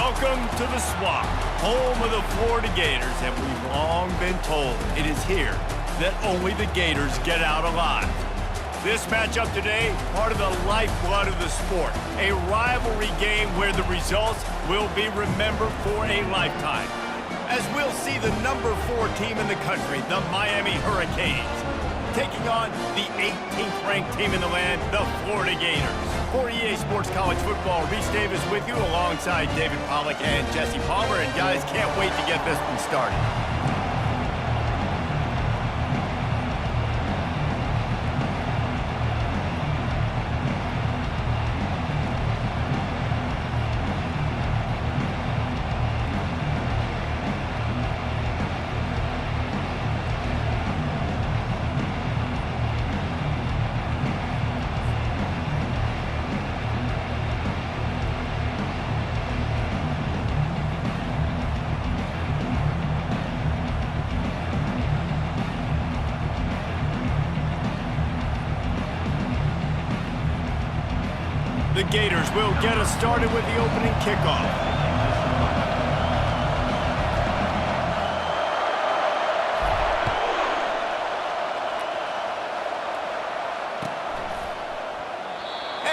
Welcome to the Swamp, home of the Florida Gators, and we've long been told it is here that only the Gators get out alive. This matchup today, part of the lifeblood of the sport, a rivalry game where the results will be remembered for a lifetime. As we'll see the number 4 team in the country, the Miami Hurricanes, taking on the 18th ranked team in the land, the Florida Gators. For EA Sports College Football, Reese Davis with you alongside David Pollack and Jesse Palmer. And guys, can't wait to get this one started. The Gators will get us started with the opening kickoff.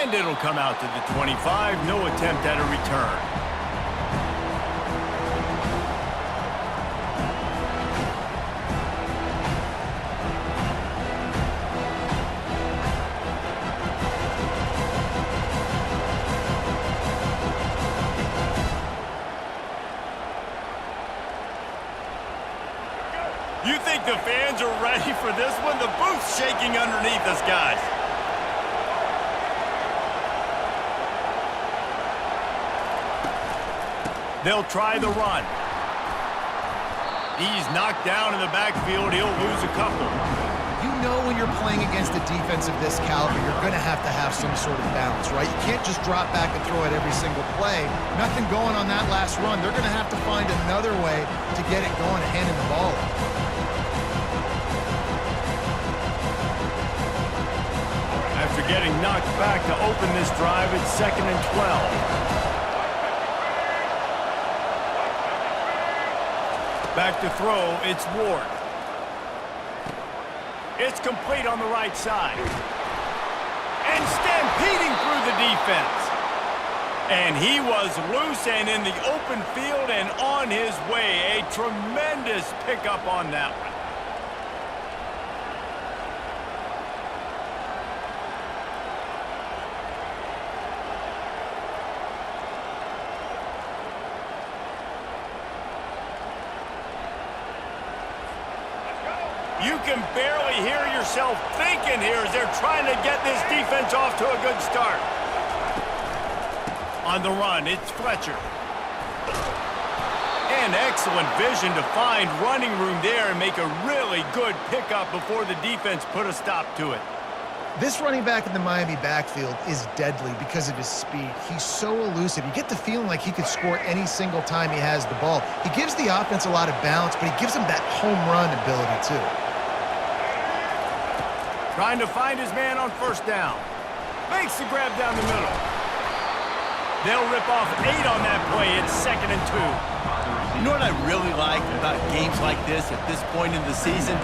And it'll come out to the 25, no attempt at a return. You think the fans are ready for this one? The booth's shaking underneath us, guys. They'll try the run. He's knocked down in the backfield. He'll lose a couple. You know when you're playing against a defense of this caliber, you're going to have some sort of balance, right? You can't just drop back and throw it every single play. Nothing going on that last run. They're going to have to find another way to get it going and handing the ball off. After getting knocked back to open this drive, it's 2nd and 12. Back to throw, it's Ward. It's complete on the right side. And stampeding through the defense. And he was loose and in the open field and on his way. A tremendous pickup on that one. You can barely hear yourself thinking here as they're trying to get this defense off to a good start. On the run, it's Fletcher. And excellent vision to find running room there and make a really good pickup before the defense put a stop to it. This running back in the Miami backfield is deadly because of his speed. He's so elusive. You get the feeling like he could score any single time he has the ball. He gives the offense a lot of balance, but he gives them that home run ability too. Trying to find his man on first down. Makes the grab down the middle. They'll rip off 8 on that play. It's 2nd and 2. You know what I really like about games like this at this point in the season?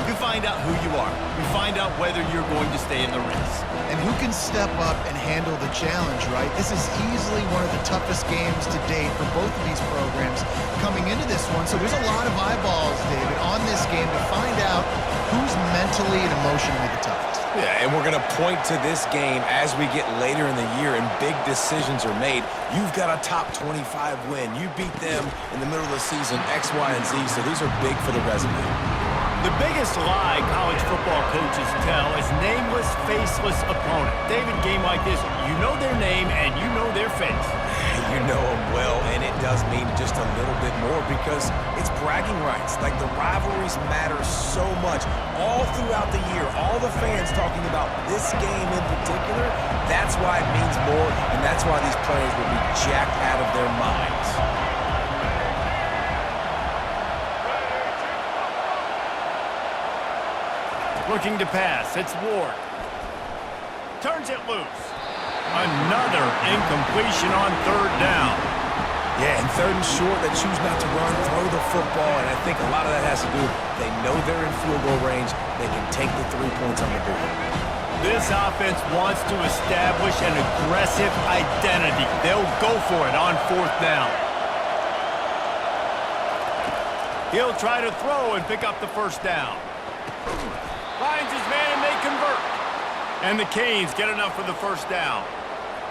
You find out who you are. You find out whether you're going to stay in the race. And who can step up and handle the challenge, right? This is easily one of the toughest games to date for both of these programs coming into this one. So there's a lot of eyeballs, David, on this game to find out who's mentally and emotionally the toughest. Yeah, and we're going to point to this game as we get later in the year and big decisions are made. You've got a top 25 win. You beat them in the middle of the season, X, Y, and Z, so these are big for the resume. The biggest lie college football coaches tell is nameless, faceless opponent. David, game like this, you know their name and you know their face. You know them well, and it does mean just a little bit more because it's bragging rights. Like, the rivalries matter so much all throughout the year. All the fans talking about this game in particular, that's why it means more, and that's why these players will be jacked out of their minds. Looking to pass, it's Ward. Turns it loose. Another incompletion on 3rd down. Yeah, and third and short, they choose not to run, throw the football, and I think a lot of that has to do with they know they're in field goal range. They can take the 3 points on the board. This offense wants to establish an aggressive identity. They'll go for it on 4th down. He'll try to throw and pick up the 1st down. Finds his man and they convert. And the Canes get enough for the 1st down.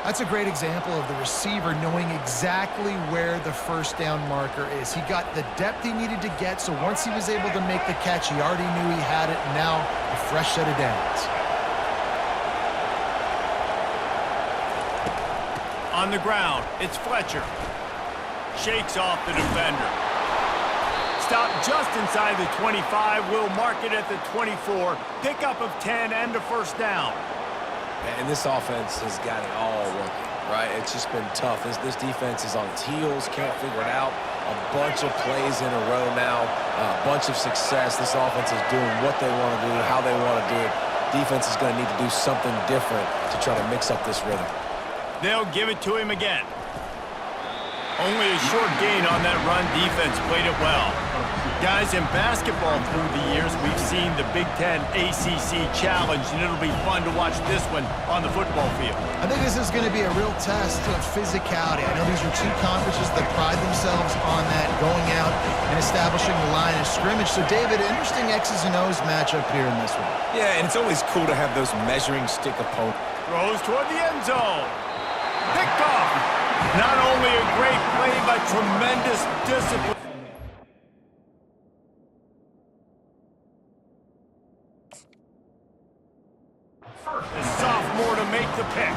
That's a great example of the receiver knowing exactly where the 1st down marker is. He got the depth he needed to get, so once he was able to make the catch, he already knew he had it, and now a fresh set of downs. On the ground, it's Fletcher. Shakes off the defender. Stop just inside the 25. We'll mark it at the 24. Pickup of 10 and a 1st down. And this offense has got it all working, right? It's just been tough. This defense is on its heels, can't figure it out. A bunch of plays in a row now, a bunch of success. This offense is doing what they want to do, how they want to do it. Defense is going to need to do something different to try to mix up this rhythm. They'll give it to him again. Only a short gain on that run. Defense played it well. Guys, in basketball through the years, we've seen the Big Ten ACC Challenge, and it'll be fun to watch this one on the football field. I think this is going to be a real test of physicality. I know these are two conferences that pride themselves on that, going out and establishing the line of scrimmage. So, David, interesting X's and O's matchup here in this one. Yeah, and it's always cool to have those measuring stick opponents. Throws toward the end zone. Picked off. Not only a great play, but tremendous discipline. The sophomore to make the pick.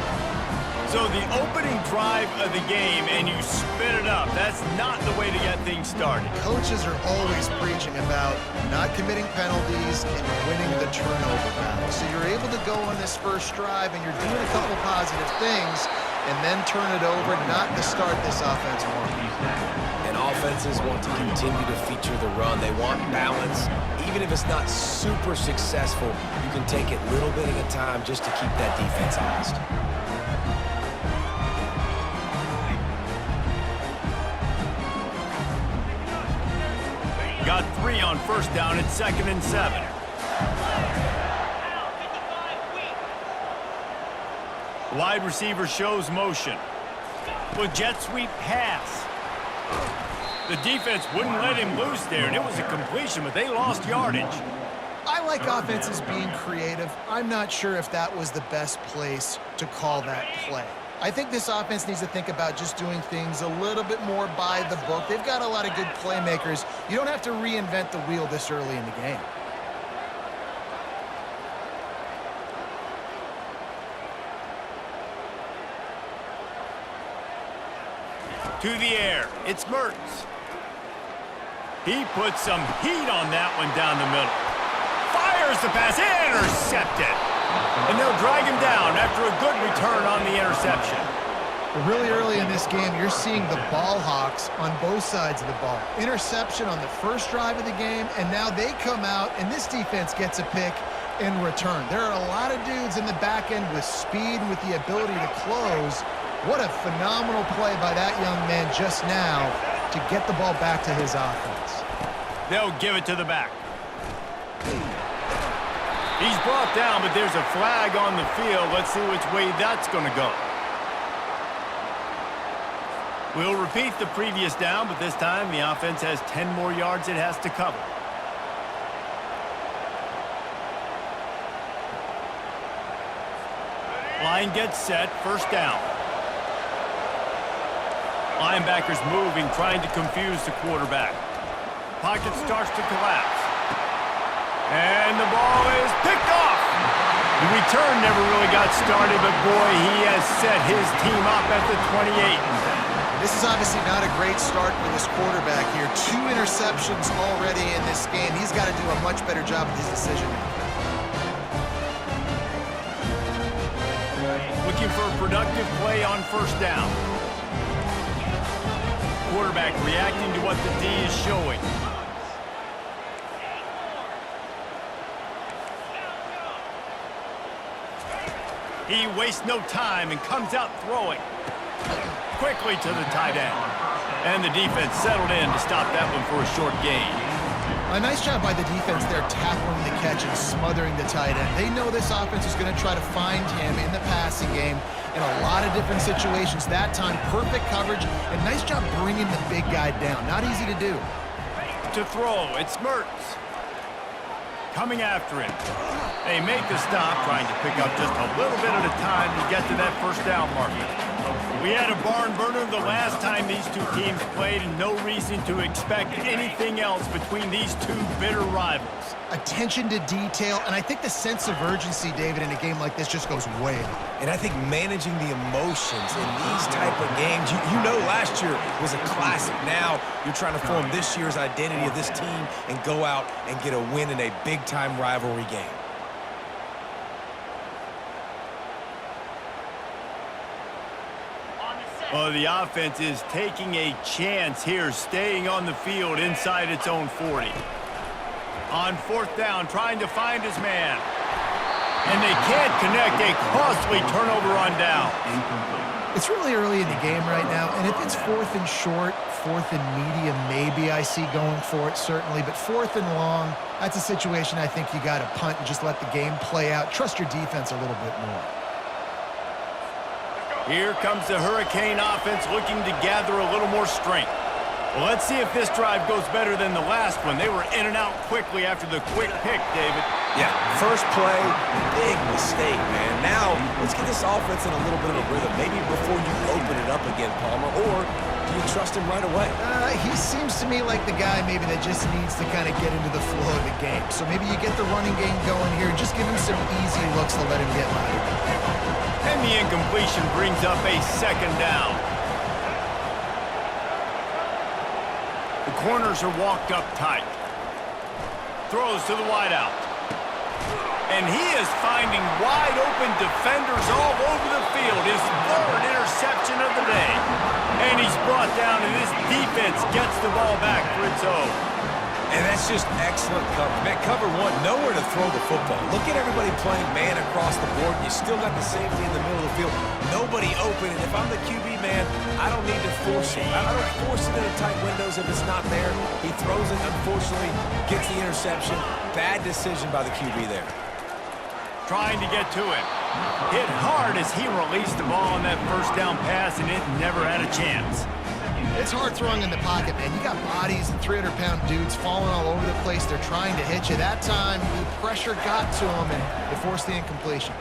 So the opening drive of the game, and you spin it up. That's not the way to get things started. Coaches are always preaching about not committing penalties and winning the turnover battle. So you're able to go on this first drive, and you're doing a couple positive things, and then turn it over, not to start this offense wrong. And offenses want to continue to feature the run. They want balance. Even if it's not super successful, you can take it little bit at a time just to keep that defense honest. Got 3 on 1st down at 2nd and 7. Wide receiver shows motion. With jet sweep pass. The defense wouldn't let him loose there, and it was a completion, but they lost yardage. I like offenses being creative. I'm not sure if that was the best place to call that play. I think this offense needs to think about just doing things a little bit more by the book. They've got a lot of good playmakers. You don't have to reinvent the wheel this early in the game. To the air, it's Mertens. He puts some heat on that one down the middle. Fires the pass, intercepted. And they'll drag him down after a good return on the interception. Really early in this game, you're seeing the ball hawks on both sides of the ball. Interception on the first drive of the game, and now they come out, and this defense gets a pick in return. There are a lot of dudes in the back end with speed and with the ability to close. What a phenomenal play by that young man just now to get the ball back to his offense. They'll give it to the back. He's brought down, but there's a flag on the field. Let's see which way that's going to go. We'll repeat the previous down, but this time the offense has 10 more yards it has to cover. Line gets set, 1st down. Linebackers moving, trying to confuse the quarterback. Pocket starts to collapse. And the ball is picked off. The return never really got started, but boy, he has set his team up at the 28. This is obviously not a great start for this quarterback here. 2 interceptions already in this game. He's got to do a much better job with his decision-making. Looking for a productive play on 1st down. Quarterback reacting to what the D is showing. He wastes no time and comes out throwing. Quickly to the tight end. And the defense settled in to stop that one for a short gain. A nice job by the defense there, tackling the catch and smothering the tight end. They know this offense is going to try to find him in the passing game in a lot of different situations. That time, perfect coverage, and nice job bringing the big guy down. Not easy to do. To throw, it's Mertz. Coming after him. They make the stop, trying to pick up just a little bit at a time to get to that first down marker. We had a barn burner the last time these two teams played, and no reason to expect anything else between these two bitter rivals. Attention to detail, and I think the sense of urgency, David, in a game like this just goes way up. And I think managing the emotions in these type of games, you know last year was a classic. Now you're trying to form this year's identity of this team and go out and get a win in a big-time rivalry game. Well, the offense is taking a chance here, staying on the field inside its own 40. On fourth down, trying to find his man. And they can't connect. A costly turnover on down. It's really early in the game right now, and if it's fourth and short, fourth and medium, maybe I see going for it, certainly. But fourth and long, that's a situation I think you got to punt and just let the game play out. Trust your defense a little bit more. Here comes the Hurricane offense looking to gather a little more strength. Well, let's see if this drive goes better than the last one. They were in and out quickly after the quick pick, David. Yeah, first play, big mistake, man. Now, let's get this offense in a little bit of a rhythm. Maybe before you open it up again, Palmer, or do you trust him right away? He seems to me like the guy maybe that just needs to kind of get into the flow of the game. So maybe you get the running game going here and just give him some easy looks to let him get by. And the incompletion brings up a second down. The corners are walked up tight. Throws to the wideout. And he is finding wide open defenders all over the field. His third interception of the day. And he's brought down, and this defense gets the ball back for its own. And that's just excellent coverage. Man, cover one, nowhere to throw the football. Look at everybody playing man across the board. You still got the safety in the middle of the field. Nobody open. And if I'm the QB, man, I don't need to force it. I don't force it into tight windows if it's not there. He throws it, unfortunately, gets the interception. Bad decision by the QB there. Trying to get to him. Hit hard as he released the ball on that first down pass, and it never had a chance. It's hard throwing in the pocket, man. You got bodies and 300-pound dudes falling all over the place. They're trying to hit you. That time, the pressure got to him, and it forced the incompletion.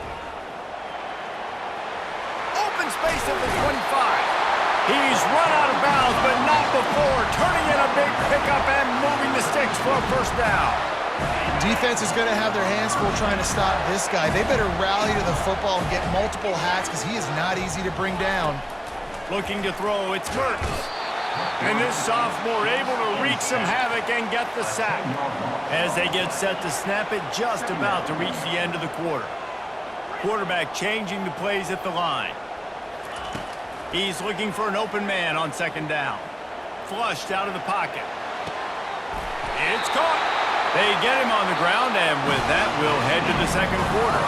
Open space at the 25. He's run out of bounds, but not before turning in a big pickup and moving the sticks for a first down. Defense is going to have their hands full trying to stop this guy. They better rally to the football and get multiple hats because he is not easy to bring down. Looking to throw, it's Mertz. And this sophomore able to wreak some havoc and get the sack. As they get set to snap it, just about to reach the end of the quarter. Quarterback changing the plays at the line. He's looking for an open man on second down. Flushed out of the pocket. It's caught. They get him on the ground, and with that, we'll head to the second quarter.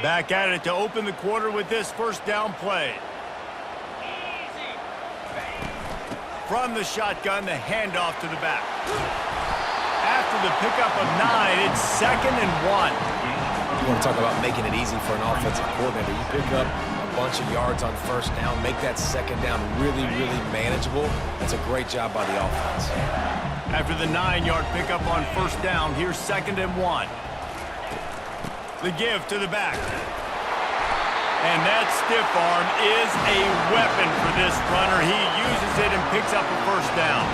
Back at it to open the quarter with this first down play. From the shotgun, the handoff to the back. After the pickup of 9, it's 2nd and 1. You want to talk about making it easy for an offensive coordinator. You pick up a bunch of yards on first down, make that second down really, really manageable. That's a great job by the offense. After the 9-yard pickup on first down, here's 2nd and 1. The give to the back. And that stiff arm is a weapon for this runner. He uses it and picks up a first down.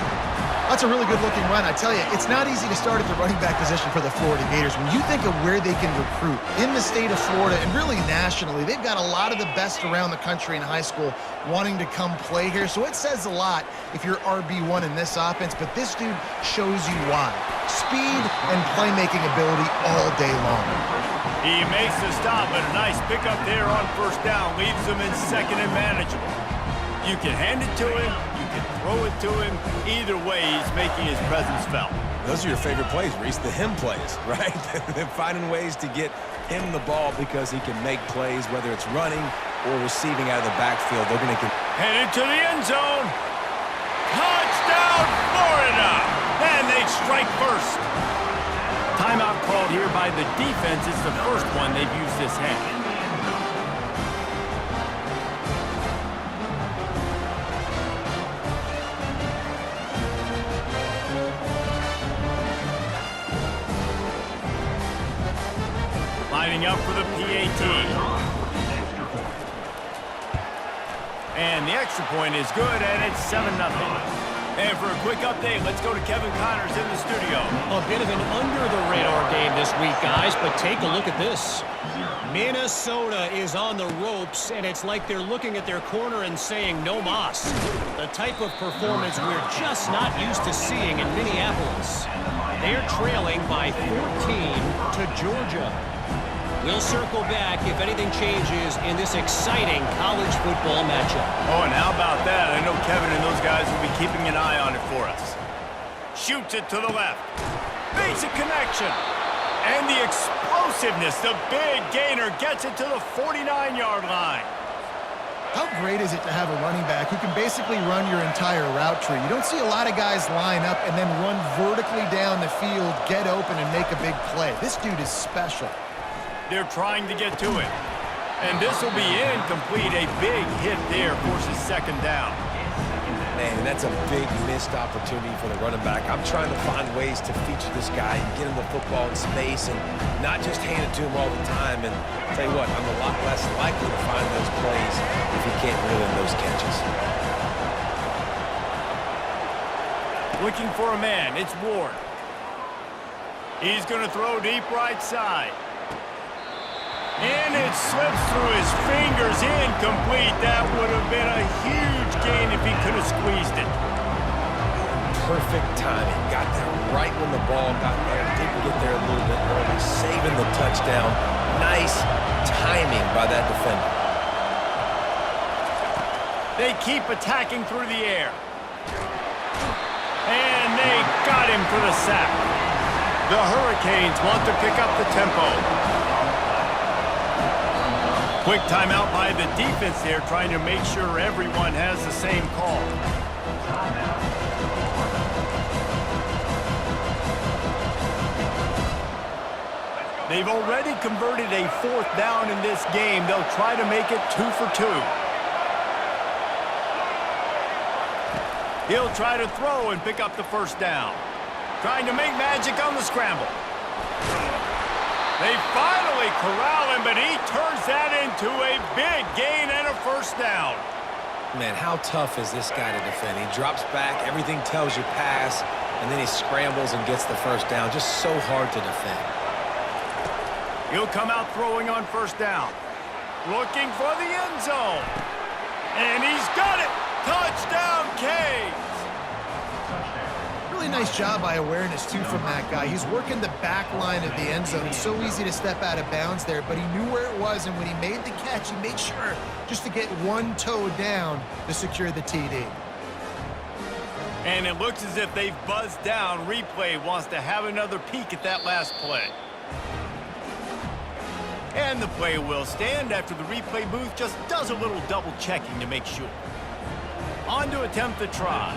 That's a really good-looking run. I tell you, it's not easy to start at the running back position for the Florida Gators. When you think of where they can recruit in the state of Florida and really nationally, they've got a lot of the best around the country in high school wanting to come play here. So it says a lot if you're RB1 in this offense, but this dude shows you why. Speed and playmaking ability all day long. He makes the stop, but a nice pickup there on first down leaves him in 2nd and manageable. You can hand it to him, you can throw it to him. Either way, he's making his presence felt. Those are your favorite plays, Reese, the him plays, right? They're finding ways to get him the ball because he can make plays, whether it's running or receiving out of the backfield. They're going to get headed to the end zone. Touchdown, Florida! And they strike first. Timeout called here by the defense. It's the first one they've used this half. Lining up for the PAT. And the extra point is good, and it's 7-0. And for a quick update, let's go to Kevin Connors in the studio. A bit of an under-the-radar game this week, guys, but take a look at this. Minnesota is on the ropes, and it's like they're looking at their corner and saying, no mas. The type of performance we're just not used to seeing in Minneapolis. They're trailing by 14 to Georgia. We'll circle back if anything changes in this exciting college football matchup. Oh, and how about that? I know Kevin and those guys will be keeping an eye on it for us. Shoots it to the left. Basic connection. And the explosiveness, the big gainer gets it to the 49-yard line. How great is it to have a running back who can basically run your entire route tree? You don't see a lot of guys line up and then run vertically down the field, get open, and make a big play. This dude is special. They're trying to get to it. And this will be incomplete. A big hit there forces second down. Man, that's a big missed opportunity for the running back. I'm trying to find ways to feature this guy and get him the football in space and not just hand it to him all the time. And I'll tell you what, I'm a lot less likely to find those plays if he can't reel in those catches. Looking for a man. It's Ward. He's going to throw deep right side. And it slips through his fingers, incomplete. That would have been a huge gain if he could have squeezed it. Perfect timing. Got there right when the ball got there. Didn't get there a little bit early. Saving the touchdown. Nice timing by that defender. They keep attacking through the air. And they got him for the sack. The Hurricanes want to pick up the tempo. Quick timeout by the defense there, trying to make sure everyone has the same call. They've already converted a 4th down in this game. They'll try to make it 2 for 2. He'll try to throw and pick up the 1st down. Trying to make magic on the scramble. They finally corral him, but he turns that into a big gain and a 1st down. Man, how tough is this guy to defend? He drops back, everything tells you pass, and then he scrambles and gets the 1st down. Just so hard to defend. He'll come out throwing on 1st down. Looking for the end zone. And he's got it. Touchdown, Canes. Really nice job by awareness, too, from that guy. He's working the back line of the end zone. It's so easy to step out of bounds there, but he knew where it was, and when he made the catch, he made sure just to get one toe down to secure the TD. And it looks as if they've buzzed down. Replay wants to have another peek at that last play. And the play will stand after the replay booth just does a little double checking to make sure. On to attempt the try.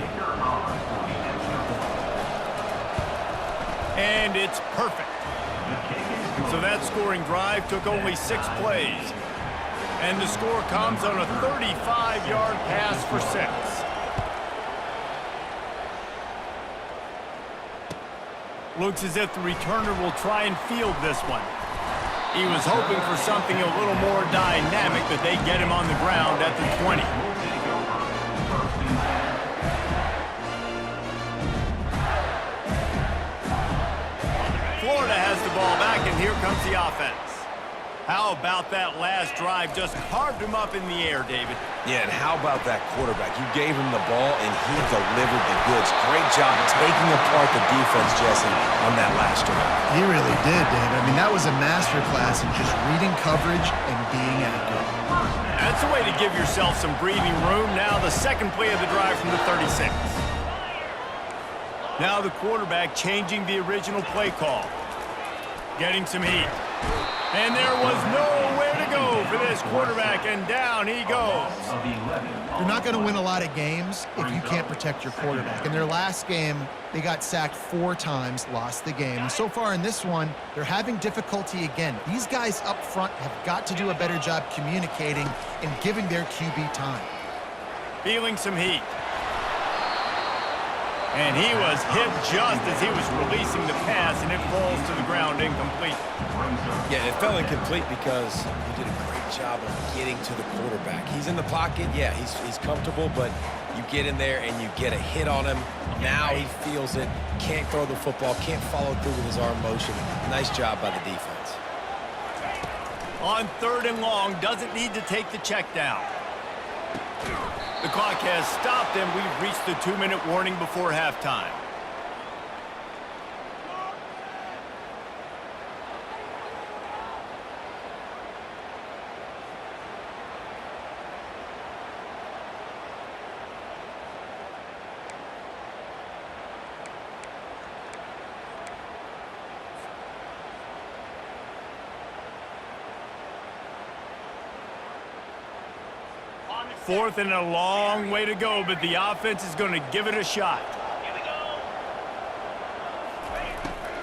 And it's perfect. So that scoring drive took only 6 plays. And the score comes on a 35-yard pass for 6. Looks as if the returner will try and field this one. He was hoping for something a little more dynamic, but they get him on the ground at the 20. Florida has the ball back, and here comes the offense. How about that last drive? Just carved him up in the air, David. Yeah, and how about that quarterback? You gave him the ball, and he delivered the goods. Great job taking apart the defense, Jesse, on that last drive. He really did, David. I mean, that was a masterclass in just reading coverage and being accurate. That's a way to give yourself some breathing room. Now the second play of the drive from the 36. Now the quarterback changing the original play call. Getting some heat. And there was nowhere to go for this quarterback, and down he goes. You're not going to win a lot of games if you can't protect your quarterback. In their last game, they got sacked 4 times, lost the game. And so far in this one, they're having difficulty again. These guys up front have got to do a better job communicating and giving their QB time. Feeling some heat. And he was hit just as he was releasing the pass, and it falls to the ground incomplete. Yeah, it fell incomplete because he did a great job of getting to the quarterback. He's in the pocket. Yeah, he's comfortable, but you get in there and you get a hit on him. Now he feels it, can't throw the football, can't follow through with his arm motion. Nice job by the defense. On 3rd and long, doesn't need to take the check down. The clock has stopped, and we've reached the 2-minute warning before halftime. Fourth and a long way to go, but the offense is going to give it a shot.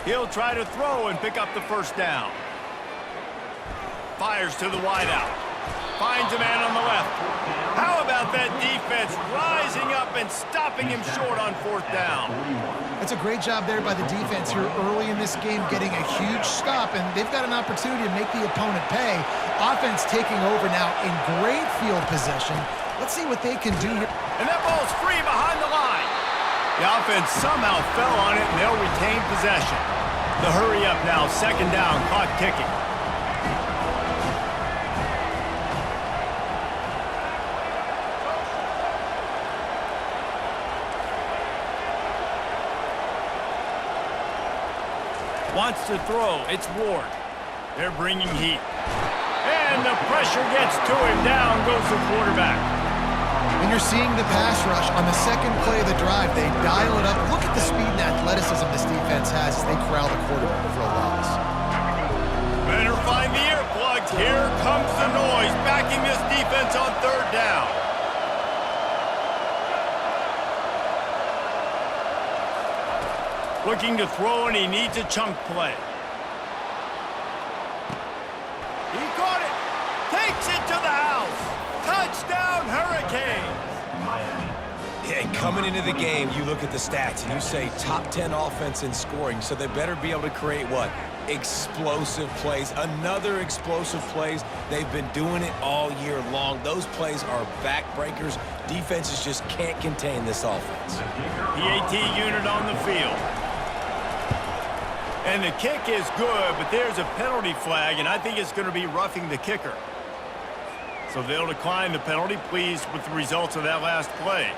He'll try to throw and pick up the first down. Fires to the wideout. Finds a man on the left. How about that defense rising up and stopping him short on 4th down? That's a great job there by the defense here early in this game, getting a huge stop, and they've got an opportunity to make the opponent pay. Offense taking over now in great field possession. Let's see what they can do here. And that ball's free behind the line. The offense somehow fell on it, and they'll retain possession. The hurry up now, 2nd down, clock ticking. Wants to throw. It's Ward. They're bringing heat. And the pressure gets to him. Down goes the quarterback. And you're seeing the pass rush on the 2nd play of the drive. They dial it up. Look at the speed and athleticism this defense has as they corral the quarterback for a loss. Better find the earplugs. Here comes the noise, backing this defense on 3rd down. Looking to throw, and he needs a chunk play. He caught it. Takes it to the house. Touchdown, Hurricanes. Yeah, coming into the game, you look at the stats and you say top 10 offense in scoring, so they better be able to create what? Explosive plays. Another explosive plays. They've been doing it all year long. Those plays are backbreakers. Defenses just can't contain this offense. PAT unit on the field. And the kick is good, but there's a penalty flag, and I think it's going to be roughing the kicker. So they'll decline the penalty, pleased with the results of that last play.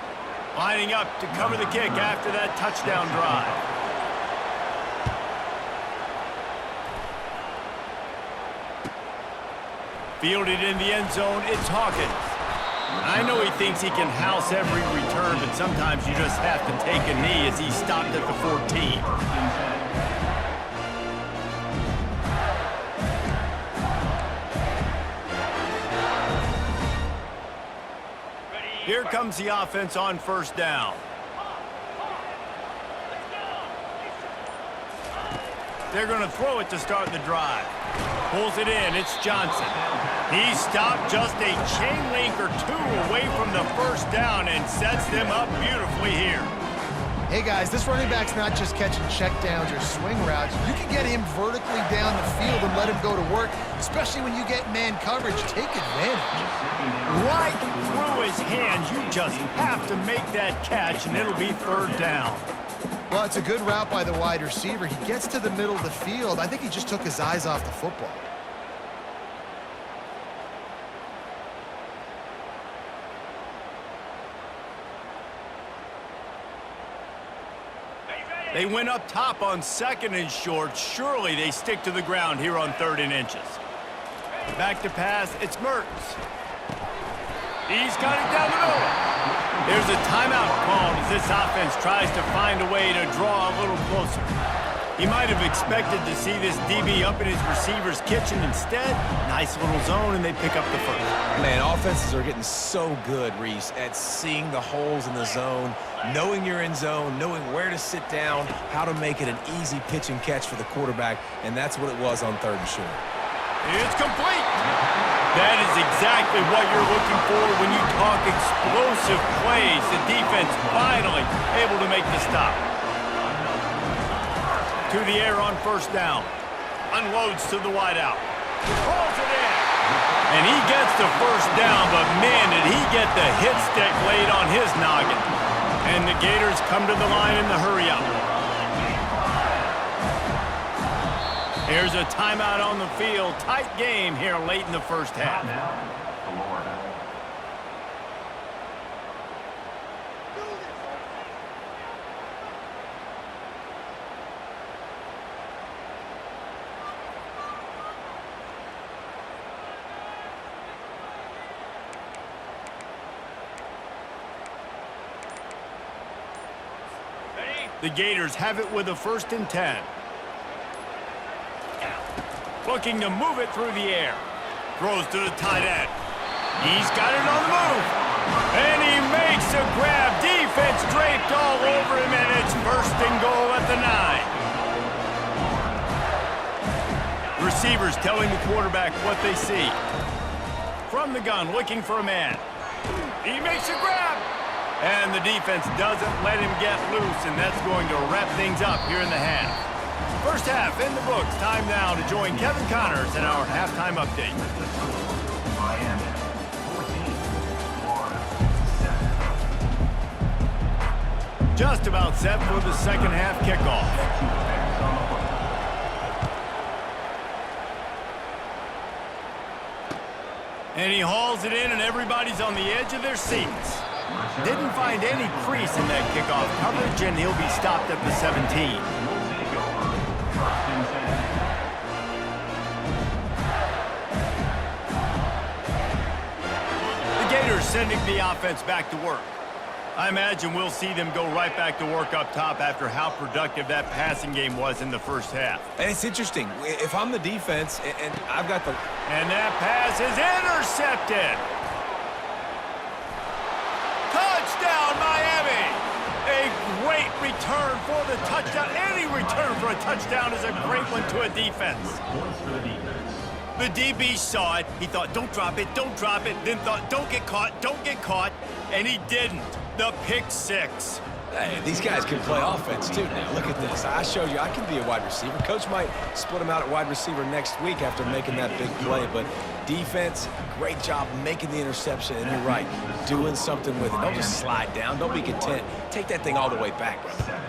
Lining up to cover the kick after that touchdown drive. Fielded in the end zone, it's Hawkins. I know he thinks he can house every return, but sometimes you just have to take a knee as he stopped at the 14. Here comes the offense on 1st down. They're going to throw it to start the drive. Pulls it in. It's Johnson. He stopped just a chain link or 2 away from the 1st down and sets them up beautifully here. Hey, guys, this running back's not just catching checkdowns or swing routes. You can get him vertically down the field and let him go to work, especially when you get man coverage. Take advantage. Right through his hands. You just have to make that catch, and it'll be 3rd down. Well, it's a good route by the wide receiver. He gets to the middle of the field. I think he just took his eyes off the football. They went up top on 2nd and short. Surely they stick to the ground here on 3rd and inches. Back to pass, it's Mertens. He's got it down the middle. There's a timeout called as this offense tries to find a way to draw a little closer. He might have expected to see this DB up in his receiver's kitchen. Instead, nice little zone, and they pick up the first. Man, offenses are getting so good, Reese, at seeing the holes in the zone, knowing you're in zone, knowing where to sit down, how to make it an easy pitch and catch for the quarterback, and that's what it was on 3rd and short. It's complete. That is exactly what you're looking for when you talk explosive plays. The defense finally able to make the stop. To the air on 1st down. Unloads to the wideout. Pulls it in. And he gets the 1st down, but man, did he get the hit stick laid on his noggin. And the Gators come to the line in the hurry-up. Here's a timeout on the field. Tight game here late in the 1st half. The Gators have it with a 1st and 10. Looking to move it through the air. Throws to the tight end. He's got it on the move. And he makes a grab. Defense draped all over him, and it's 1st and goal at the 9. Receivers telling the quarterback what they see. From the gun, looking for a man. He makes a grab. And the defense doesn't let him get loose, and that's going to wrap things up here in the half. 1st half in the books. Time now to join Kevin Connors in our halftime update. Just about set for the 2nd half kickoff. And he hauls it in, and everybody's on the edge of their seats. Didn't find any crease in that kickoff coverage, and he'll be stopped at the 17. The Gators sending the offense back to work. I imagine we'll see them go right back to work up top after how productive that passing game was in the 1st half. And it's interesting. If I'm the defense, and I've got the... And that pass is intercepted. Touchdown, Miami! A great return for the touchdown. Any return for a touchdown is a great one to a defense. The DB saw it. He thought, don't drop it, don't drop it. Then thought, don't get caught, don't get caught. And he didn't. The pick 6. Hey, these guys can play offense, too, now. Look at this. I showed you I can be a wide receiver. Coach might split him out at wide receiver next week after making that big play. But defense, great job making the interception. And you're right, doing something with it. Don't just slide down. Don't be content. Take that thing all the way back, brother.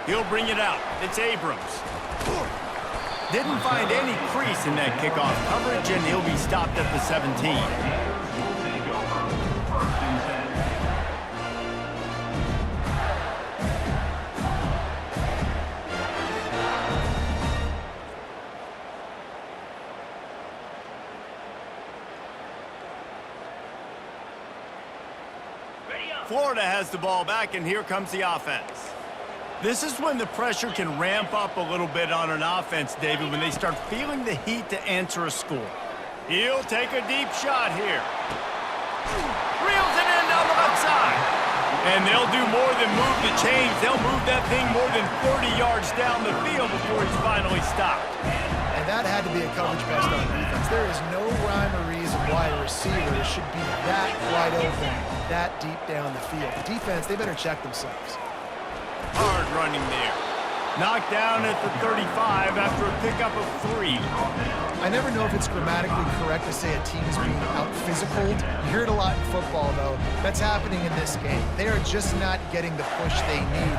He'll bring it out. It's Abrams. Didn't find any crease in that kickoff coverage, and he'll be stopped at the 17. Florida has the ball back, and here comes the offense. This is when the pressure can ramp up a little bit on an offense, David, when they start feeling the heat to answer a score. He'll take a deep shot here. Reels it in down the left side. And they'll do more than move the chains. They'll move that thing more than 30 yards down the field before he's finally stopped. And that had to be a coverage best on defense. There is no rhyme or reason why a receiver should be that wide open, that deep down the field. The defense, they better check themselves. Hard running there. Knocked down at the 35 after a pickup of 3. I never know if it's grammatically correct to say a team is being out-physicaled. You hear it a lot in football, though. That's happening in this game. They are just not getting the push they need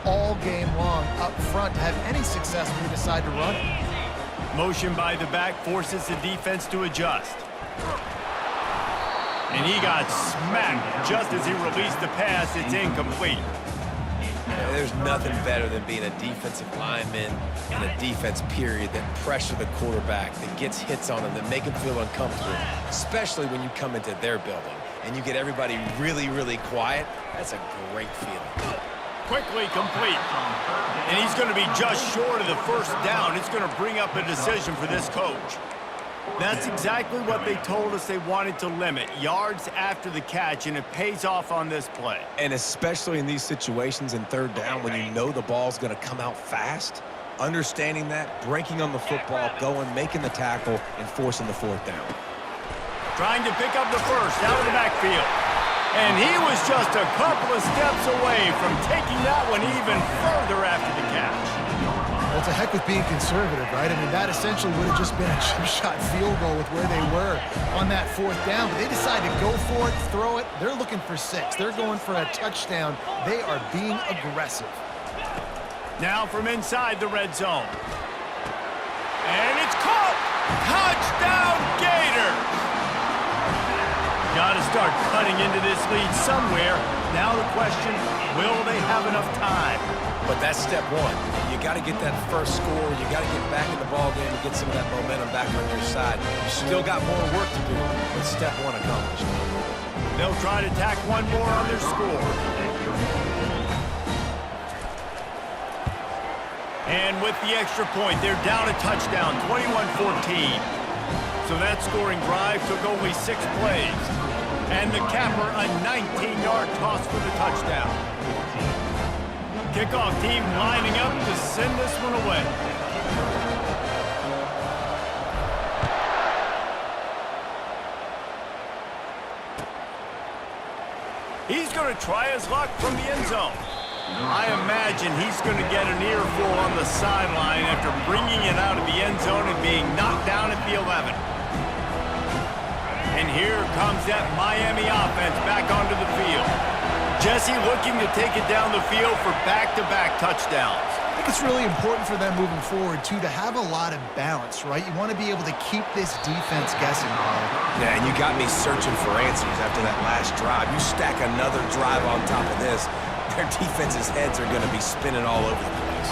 all game long up front to have any success when they decide to run it. Motion by the back forces the defense to adjust. And he got smacked just as he released the pass. It's incomplete. there's nothing better than being a defensive lineman and a defense period that pressure the quarterback, that gets hits on him, that make him feel uncomfortable, especially when you come into their building and you get everybody really, really quiet. That's a great feeling. Quickly complete. And he's going to be just short of the first down. It's going to bring up a decision for this coach. That's exactly what they told us they wanted to limit, yards after the catch, and it pays off on this play. And especially in these situations in third down when you know the ball's going to come out fast, understanding that, breaking on the football, going, making the tackle, and forcing the fourth down. Trying to pick up the first out of the backfield. And he was just a couple of steps away from taking that one even further after the catch. Well, it's a heck with being conservative, right? I mean, that essentially would have just been a chip shot field goal with where they were on that fourth down. But they decided to go for it, throw it. They're looking for 6. They're going for a touchdown. They are being aggressive. Now from inside the red zone. And it's caught! Touchdown, Gators! Got to start cutting into this lead somewhere. Now the question, will they have enough time? But that's step one. You got to get that first score. You got to get back in the ball game and get some of that momentum back on your side. You still got more work to do, but step one accomplished. They'll try to tack one more on their score. And with the extra point, they're down a touchdown, 21-14. So that scoring drive took only 6 plays. And the capper, a 19-yard toss for the touchdown. Kickoff team lining up to send this one away. He's going to try his luck from the end zone. I imagine he's going to get an earful on the sideline after bringing it out of the end zone and being knocked down at the 11. And here comes that Miami offense back onto the field. Jesse looking to take it down the field for back-to-back touchdowns. I think it's really important for them moving forward, too, to have a lot of balance, right? You want to be able to keep this defense guessing, Paul. Yeah, and you got me searching for answers after that last drive. You stack another drive on top of this, their defense's heads are going to be spinning all over the place.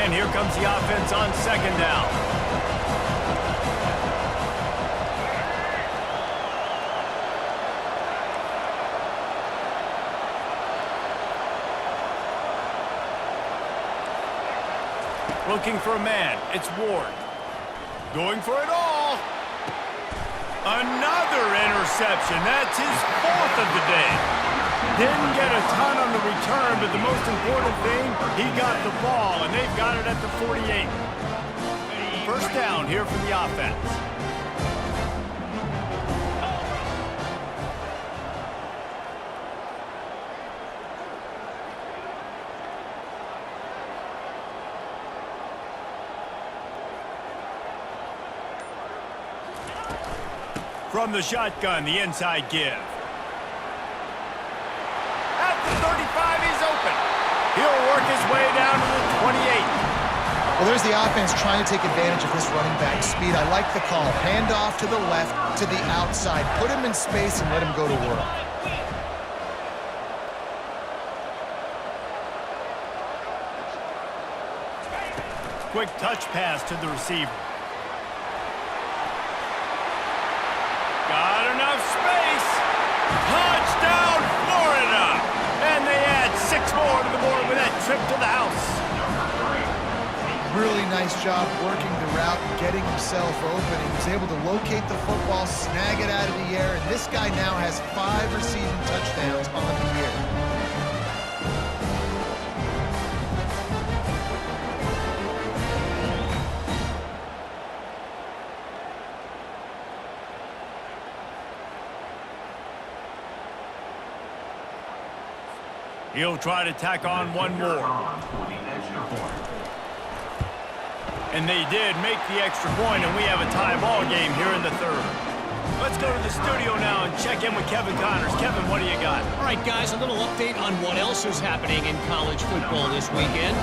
And here comes the offense on second down. Looking for a man. It's Ward. Going for it all. Another interception. That's his 4th of the day. Didn't get a ton on the return, but the most important thing, he got the ball, and they've got it at the 48. First down here for the offense. From the shotgun, the inside give. At the 35, he's open. He'll work his way down to the 28. Well, there's the offense trying to take advantage of this running back speed. I like the call. Hand off to the left, to the outside. Put him in space and let him go to work. Quick touch pass to the receiver. Got enough space. Touchdown, Florida. And they add 6 more to the board with that trip to the house. Really nice job working the route and getting himself open. He was able to locate the football, snag it out of the air, and this guy now has 5 receiving touchdowns on the year. He'll try to tack on one more. And they did make the extra point, and we have a tie ball game here in the 3rd. Let's go to the studio now and check in with Kevin Connors. Kevin, what do you got? All right, guys, a little update on what else is happening in college football this weekend.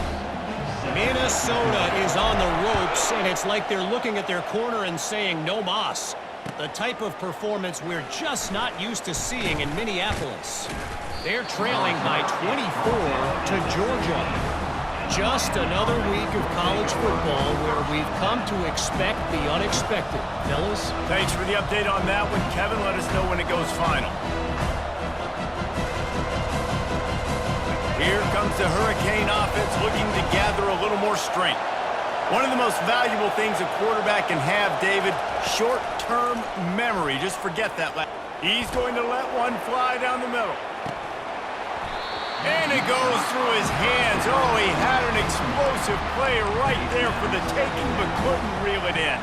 Minnesota is on the ropes, and it's like they're looking at their corner and saying, no mas. The type of performance we're just not used to seeing in Minneapolis. They're trailing by 24 to Georgia. Just another week of college football where we've come to expect the unexpected. Fellas? Thanks for the update on that one, Kevin. Let us know when it goes final. Here comes the Hurricane offense looking to gather a little more strength. One of the most valuable things a quarterback can have, David, short-term memory. Just forget that. He's going to let one fly down the middle. And it goes through his hands. Oh, he had an explosive play right there for the taking, but couldn't reel it in.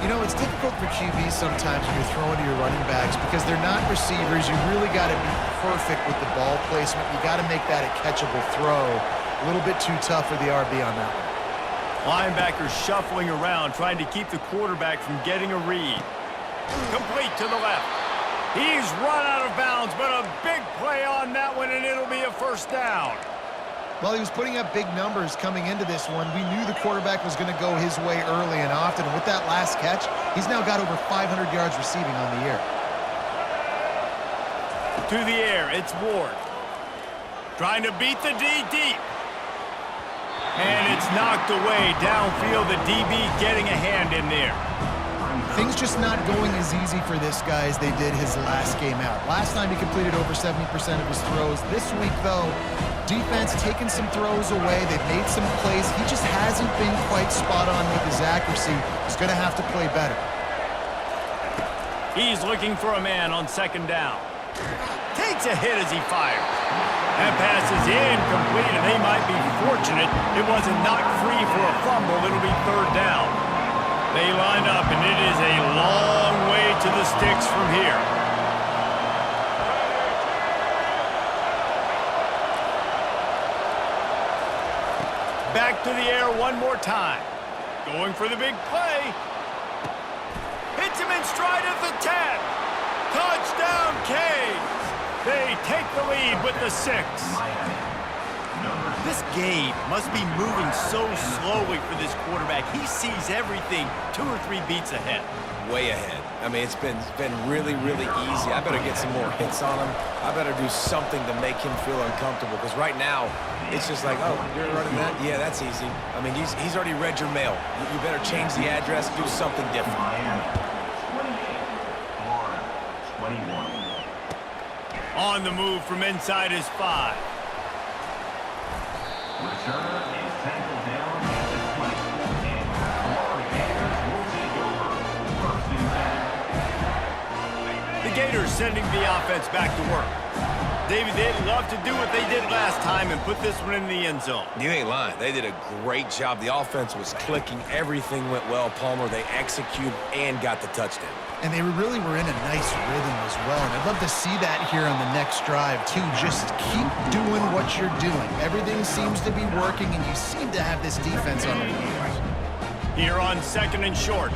You know, it's difficult for QBs sometimes when you're throwing to your running backs because they're not receivers. You really got to be perfect with the ball placement. You got to make that a catchable throw. A little bit too tough for the RB on that one. Linebackers shuffling around, trying to keep the quarterback from getting a read. Complete to the left. He's run out of bounds, but a big play on that one, and it'll be a first down. Well, he was putting up big numbers coming into this one. We knew the quarterback was going to go his way early and often. And with that last catch, he's now got over 500 yards receiving on the year. To the air, it's Ward. Trying to beat the D deep. And it's knocked away downfield. The DB getting a hand in there. Things just not going as easy for this guy as they did his last game out. Last time he completed over 70% of his throws. This week, though, defense taking some throws away. They've made some plays. He just hasn't been quite spot on with his accuracy. He's going to have to play better. He's looking for a man on second down. Takes a hit as he fires. That pass is incomplete, and they might be fortunate it wasn't knocked free for a fumble. It'll be third down. They line up, and it is a long way to the sticks from here. Back to the air one more time. Going for the big play. Hits him in stride at the 10. Touchdown, Canes. They take the lead with the 6. This game must be moving so slowly for this quarterback. He sees everything 2 or 3 beats ahead. Way ahead. I mean, it's been really, really easy. I better get some more hits on him. I better do something to make him feel uncomfortable because right now it's just like, oh, you're running that? Yeah, that's easy. I mean, he's already read your mail. You better change the address, do something different. On the move from inside his 5. Returner is tackled down at the 20. And Florida Gators will take over first and 10. The Gators sending the offense back to work. David, they'd love to do what they did last time and put this one in the end zone. You ain't lying. They did a great job. The offense was clicking. Everything went well, Palmer. They executed and got the touchdown. And they really were in a nice rhythm as well. And I'd love to see that here on the next drive, too. Just keep doing what you're doing. Everything seems to be working, and you seem to have this defense on their heels. Here on second and short.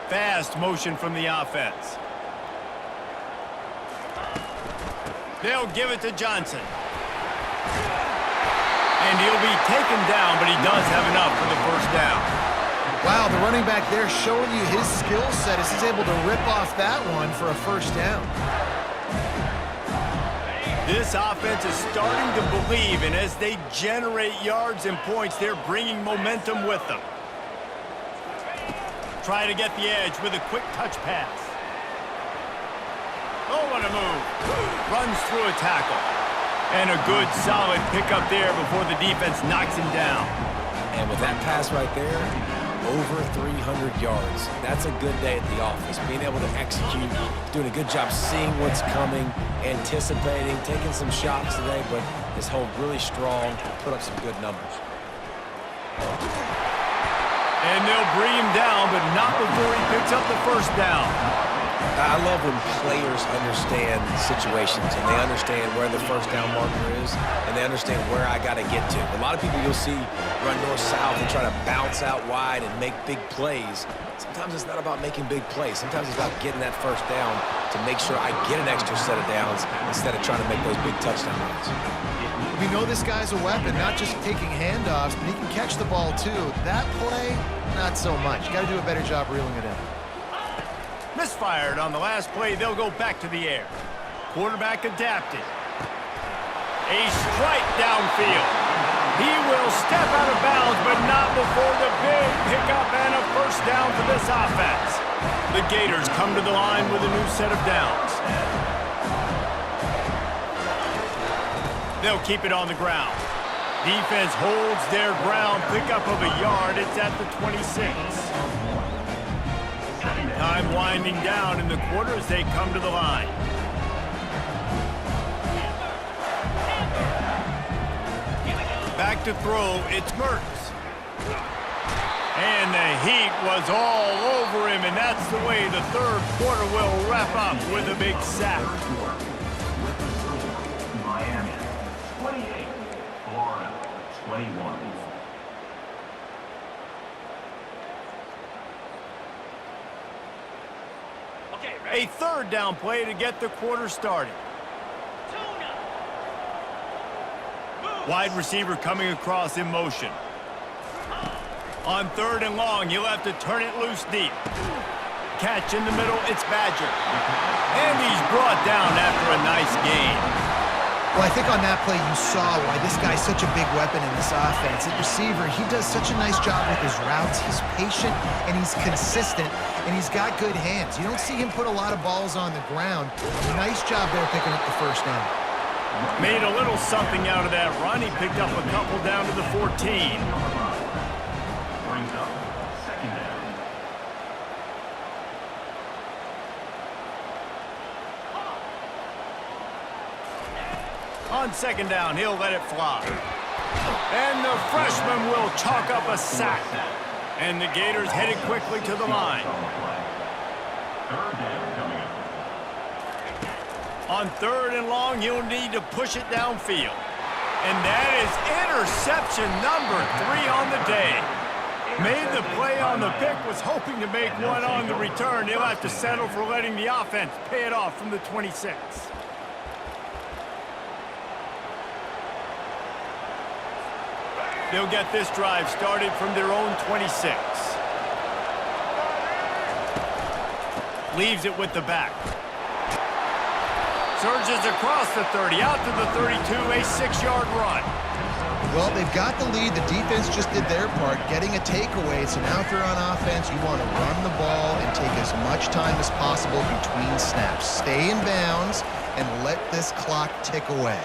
Fast motion from the offense. They'll give it to Johnson. And he'll be taken down, but he does have enough for the first down. Wow, the running back there showing you his skill set as he's able to rip off that one for a first down. This offense is starting to believe, and as they generate yards and points, they're bringing momentum with them. Try to get the edge with a quick touch pass. Oh, what a move. Runs through a tackle. And a good, solid pickup there before the defense knocks him down. And with that pass right there, over 300 yards. That's a good day at the office. Being able to execute, doing a good job seeing what's coming, anticipating, taking some shots today, but his hold really strong, put up some good numbers. And they'll bring him down, but not before he picks up the first down. I love when players understand situations and they understand where the first down marker is and they understand where I got to get to. A lot of people you'll see run north-south and try to bounce out wide and make big plays. Sometimes it's not about making big plays. Sometimes it's about getting that first down to make sure I get an extra set of downs instead of trying to make those big touchdown runs. We know this guy's a weapon, not just taking handoffs, but he can catch the ball too. That play, not so much. Got to do a better job reeling it in. Misfired on the last play. They'll go back to the air. Quarterback adapted. A strike downfield. He will step out of bounds, but not before the big pickup and a first down for this offense. The Gators come to the line with a new set of downs. They'll keep it on the ground. Defense holds their ground. Pickup of a yard. It's at the 26. Time winding down in the quarter as they come to the line. Back to throw, it's Mertz. And the heat was all over him, and that's the way the third quarter will wrap up with a big sack. Miami, 28. Florida, 21. A third down play to get the quarter started. Wide receiver coming across in motion. On third and long, he'll have to turn it loose deep. Catch in the middle, it's Badger. And he's brought down after a nice gain. Well, I think on that play you saw why this guy's such a big weapon in this offense. At receiver, he does such a nice job with his routes. He's patient, and he's consistent, and he's got good hands. You don't see him put a lot of balls on the ground. Nice job there picking up the first down. Made a little something out of that run. He picked up a couple down to the 14. Brings up second down. On second down, he'll let it fly. And the freshman will chalk up a sack. And the Gators headed quickly to the line. Third down coming up. On third and long, he'll need to push it downfield. And that is interception number 3 on the day. Made the play on the pick, was hoping to make one on the return. He'll have to settle for letting the offense pay it off from the 26. They'll get this drive started from their own 26. Leaves it with the back. Surges across the 30, out to the 32, a 6-yard run. Well, they've got the lead. The defense just did their part, getting a takeaway. So now if you're on offense, you want to run the ball and take as much time as possible between snaps. Stay in bounds and let this clock tick away.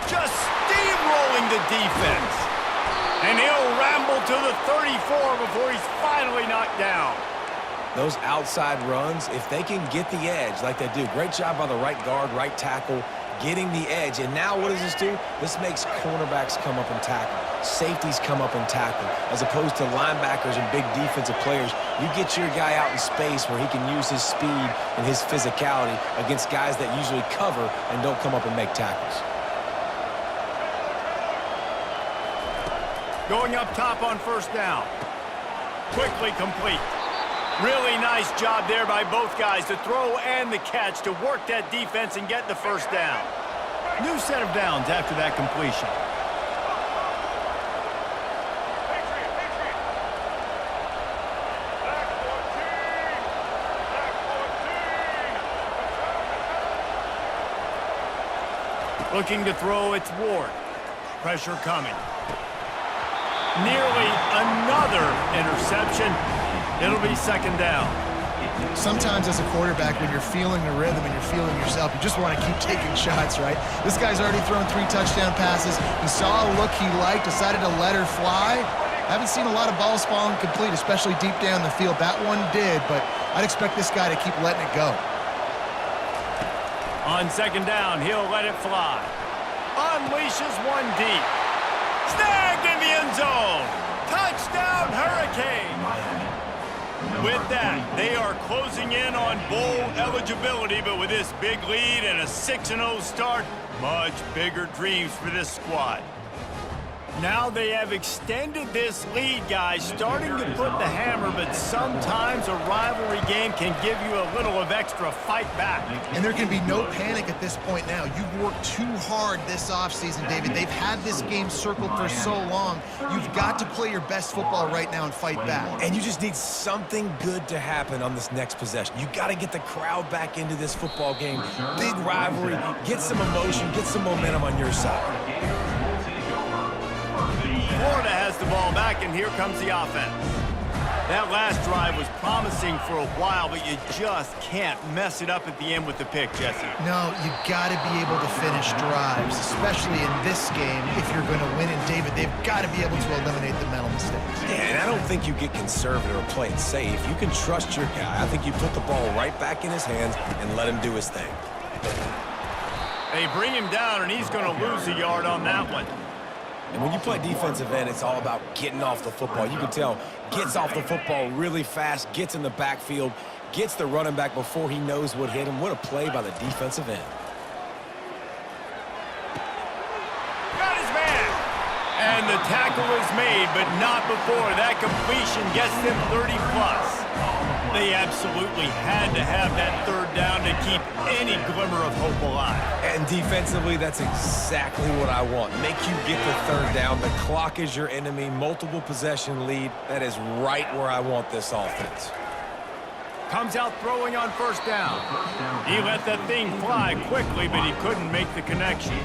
Just steamrolling the defense. And he'll ramble to the 34 before he's finally knocked down. Those outside runs, if they can get the edge like they do, great job by the right guard, right tackle, getting the edge. And now what does this do? This makes cornerbacks come up and tackle. Safeties come up and tackle. As opposed to linebackers and big defensive players, you get your guy out in space where he can use his speed and his physicality against guys that usually cover and don't come up and make tackles. Going up top on first down. Quickly complete. Really nice job there by both guys, the throw and the catch, to work that defense and get the first down. New set of downs after that completion. Looking to throw, it's Ward. Pressure coming. Nearly another interception. It'll be second down. Sometimes as a quarterback, when you're feeling the rhythm and you're feeling yourself, you just want to keep taking shots, right? This guy's already thrown 3 touchdown passes. He saw a look he liked, decided to let her fly. Haven't seen a lot of balls falling complete, especially deep down the field. That one did, but I'd expect this guy to keep letting it go. On second down, he'll let it fly. Unleashes one deep. Snagged in the end zone. Touchdown, Hurricane. With that, they are closing in on bowl eligibility, but with this big lead and a 6-0 start, much bigger dreams for this squad. Now they have extended this lead, guys, starting to put the hammer, but sometimes a rivalry game can give you a little of extra fight back. And there can be no panic at this point now. You've worked too hard this offseason, David. They've had this game circled for so long. You've got to play your best football right now and fight back. And you just need something good to happen on this next possession. You got to get the crowd back into this football game. Big rivalry, get some emotion, get some momentum on your side. Florida has the ball back, and here comes the offense. That last drive was promising for a while, but you just can't mess it up at the end with the pick, Jesse. No, you got to be able to finish drives, especially in this game. If you're going to win, and David, they've got to be able to eliminate the mental mistakes. Yeah, and I don't think you get conservative or play it safe. You can trust your guy. I think you put the ball right back in his hands and let him do his thing. They bring him down, and he's going to lose a yard on that one. And when you play defensive end, it's all about getting off the football. You can tell, gets off the football really fast, gets in the backfield, gets the running back before he knows what hit him. What a play by the defensive end. Got his man. And the tackle is made, but not before. That completion gets them 30-plus. They absolutely had to have that third down to keep any glimmer of hope alive. And defensively, that's exactly what I want. Make you get the third down. The clock is your enemy. Multiple possession lead. That is right where I want this offense. Comes out throwing on first down. He let that thing fly quickly, but he couldn't make the connection.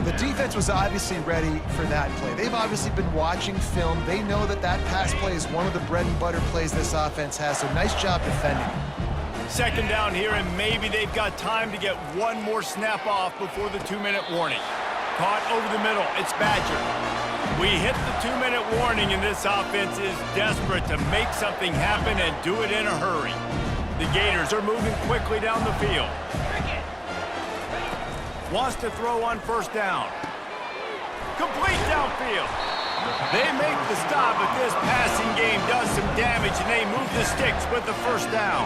The defense was obviously ready for that play. They've obviously been watching film. They know that that pass play is one of the bread and butter plays this offense has, so nice job defending. Second down here, and maybe they've got time to get one more snap off before the 2-minute warning. Caught over the middle. It's Badger. We hit the 2-minute warning, and this offense is desperate to make something happen and do it in a hurry. The Gators are moving quickly down the field. Wants to throw on first down. Complete downfield. They make the stop, but this passing game does some damage, and they move the sticks with the first down.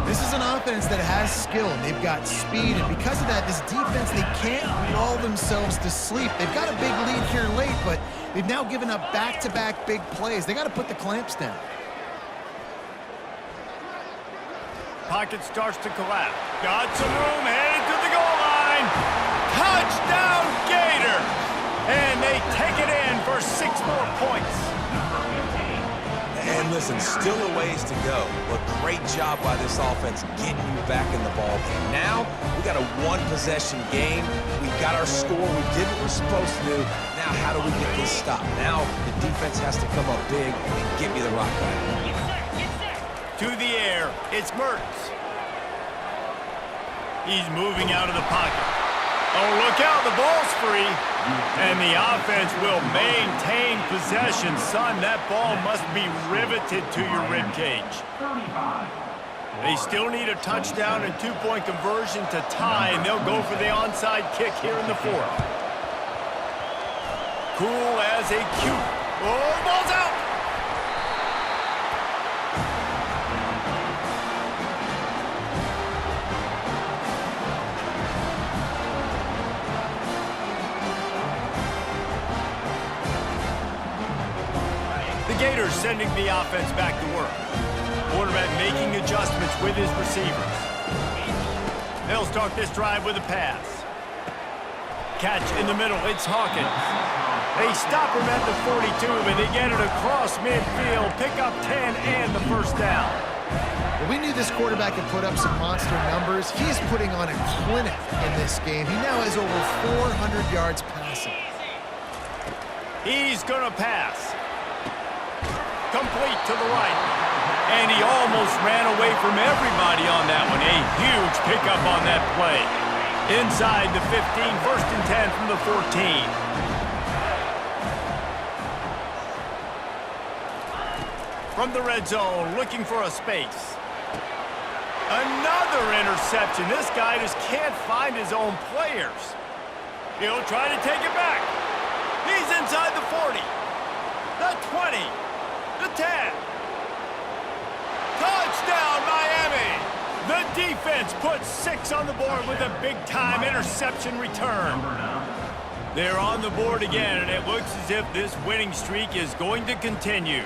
This is an offense that has skill. They've got speed, and because of that, this defense, they can't lull themselves to sleep. They've got a big lead here late, but they've now given up back-to-back big plays. They got to put the clamps down. Pocket starts to collapse. Got some room, headed to the goal line. Touchdown, Gator! And they take it in for 6 more points. And listen, still a ways to go. But great job by this offense getting you back in the ball game. Now, we got a one-possession game. We got our score. We did what we're supposed to do. Now, how do we get this stop? Now, the defense has to come up big and get me the rock back. To the air, it's Mertz. He's moving out of the pocket. Oh, look out, the ball's free. And the offense will maintain possession. Son, that ball must be riveted to your ribcage. They still need a touchdown and 2-point conversion to tie, and they'll go for the onside kick here in the 4th. Cool as a cube. Oh, ball's out. The Gators sending the offense back to work. Quarterback making adjustments with his receivers. They'll start this drive with a pass. Catch in the middle, it's Hawkins. They stop him at the 42, but they get it across midfield, pick up 10 and the first down. Well, we knew this quarterback could put up some monster numbers. He's putting on a clinic in this game. He now has over 400 yards passing. He's gonna pass. Complete to the right. And he almost ran away from everybody on that one. A huge pickup on that play. Inside the 15, 1st and 10 from the 14. From the red zone, looking for a space. Another interception. This guy just can't find his own players. He'll try to take it back. He's inside the 40. The 20. The 10. defense puts 6 on the board with a big-time interception return. They're on the board again, and it looks as if this winning streak is going to continue.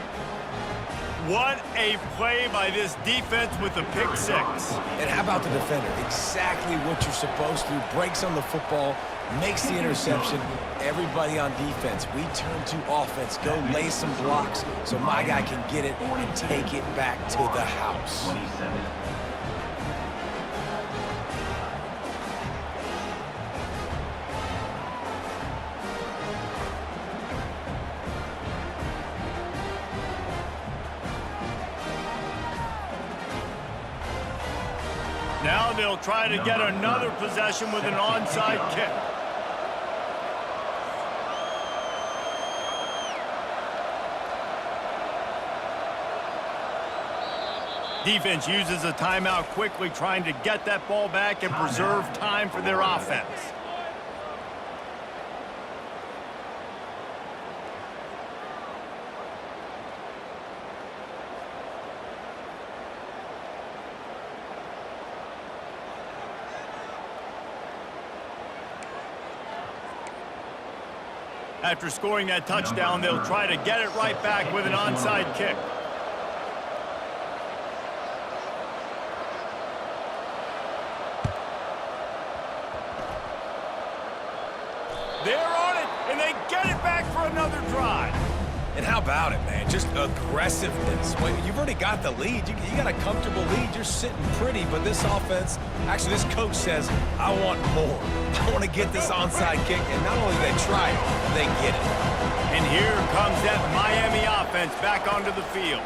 What a play by this defense with the pick 6. And how about the defender? Exactly what you're supposed to do. Breaks on the football, makes the interception. Everybody on defense, we turn to offense. Go lay some blocks so my guy can get it and take it back to the house. 27. Now they'll try to get another possession with an onside kick. Defense uses a timeout quickly, trying to get that ball back and preserve time for their offense. After scoring that touchdown, they'll try to get it right back with an onside kick. They're on it, and they get it back for another drive. And how about it, man? Just aggressiveness. Well, you've already got the lead. You got a comfortable lead. You're sitting pretty, but this offense, actually this coach says, I want more. I want to get this onside kick, and not only do they try it, they get it. And here comes that Miami offense back onto the field.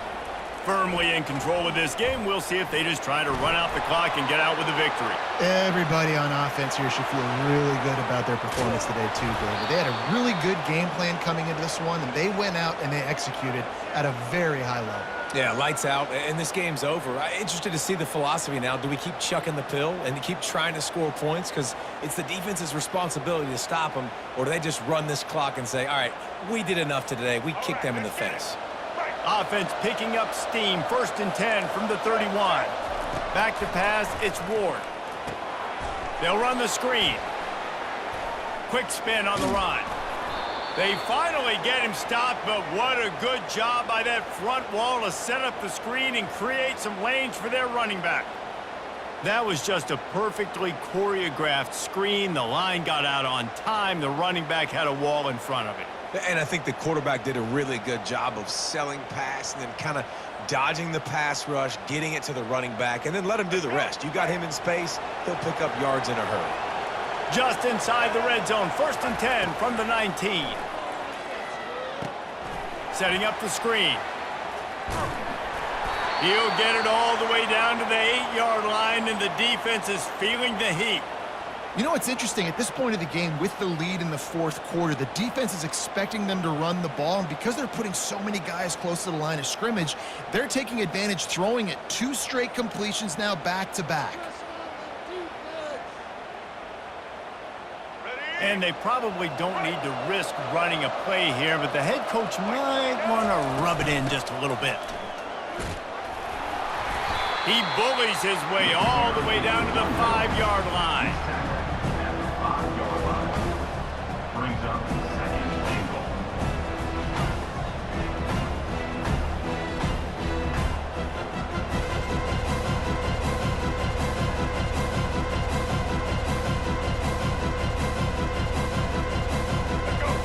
Firmly in control of this game. We'll see if they just try to run out the clock and get out with a victory. Everybody on offense here should feel really good about their performance today too, David. They had a really good game plan coming into this one, and they went out and they executed at a very high level. Yeah, lights out, and this game's over. I'm interested to see the philosophy now. Do we keep chucking the pill and keep trying to score points? Because it's the defense's responsibility to stop them, or do they just run this clock and say, all right, we did enough today. We kicked them in the face. Offense picking up steam. 1st and 10 from the 31. Back to pass, it's Ward. They'll run the screen. Quick spin on the run. They finally get him stopped, but what a good job by that front wall to set up the screen and create some lanes for their running back. That was just a perfectly choreographed screen. The line got out on time. The running back had a wall in front of it. And I think the quarterback did a really good job of selling pass and then kind of dodging the pass rush, getting it to the running back, and then let him do the rest. You got him in space, he'll pick up yards in a hurry. Just inside the red zone. 1st and 10 from the 19. Setting up the screen. He'll get it all the way down to the 8-yard line, and the defense is feeling the heat. You know what's interesting? At this point of the game, with the lead in the 4th quarter, the defense is expecting them to run the ball, and because they're putting so many guys close to the line of scrimmage, they're taking advantage, throwing it 2 straight completions now back-to-back. And they probably don't need to risk running a play here, but the head coach might want to rub it in just a little bit. He bullies his way all the way down to the 5-yard line. Brings up the 2nd and goal.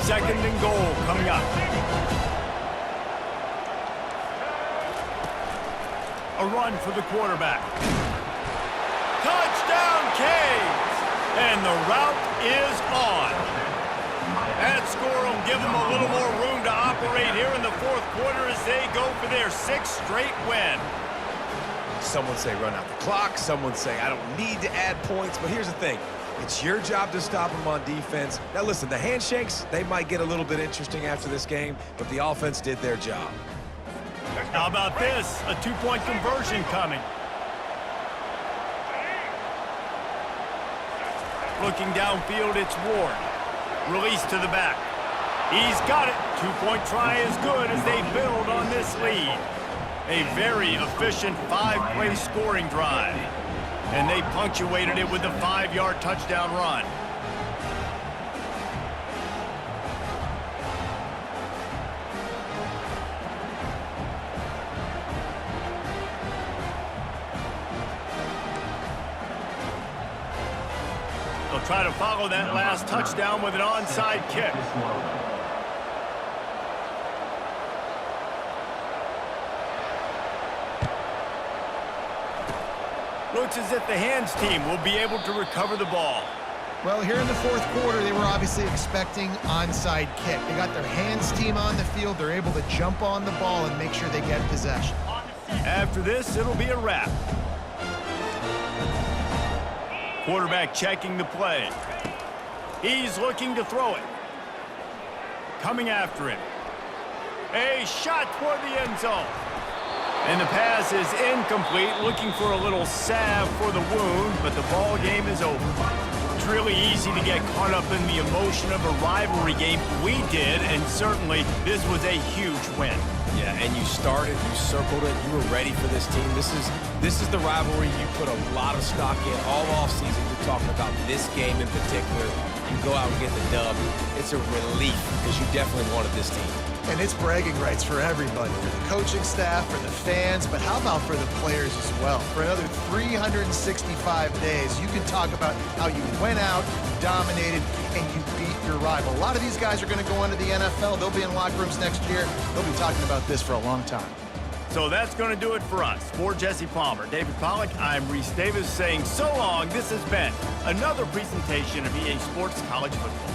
Second and goal coming up. A run for the quarterback. Touchdown, Canes! And the route is on. That score will give them a little more room to operate here in the 4th quarter as they go for their 6th straight win. Some would say run out the clock. Some would say I don't need to add points. But here's the thing. It's your job to stop them on defense. Now, listen, the handshakes, they might get a little bit interesting after this game, but the offense did their job. How about this? A 2-point conversion coming. Looking downfield, it's Ward. Release to the back. He's got it. 2-point try is good as they build on this lead. A very efficient 5-play scoring drive. And they punctuated it with a 5-yard touchdown run. They'll try to follow that last touchdown with an onside kick. Looks as if the hands team will be able to recover the ball. Well, here in the fourth quarter, they were obviously expecting onside kick. They got their hands team on the field. They're able to jump on the ball and make sure they get possession. After this, it'll be a wrap. Quarterback checking the play. He's looking to throw it. Coming after him. A shot toward the end zone. And the pass is incomplete, looking for a little salve for the wound, but the ball game is over. It's really easy to get caught up in the emotion of a rivalry game. We did, and certainly this was a huge win. Yeah, and you started, you circled it, you were ready for this team. This is the rivalry you put a lot of stock in all offseason. You're talking about this game in particular. You go out and get the dub. It's a relief because you definitely wanted this team. And it's bragging rights for everybody, for the coaching staff, for the fans, but how about for the players as well? For another 365 days, you can talk about how you went out, you dominated, and you beat your rival. A lot of these guys are going to go into the NFL. They'll be in locker rooms next year. They'll be talking about this for a long time. So that's going to do it for us. For Jesse Palmer, David Pollack, I'm Reese Davis saying so long. This has been another presentation of EA Sports College Football.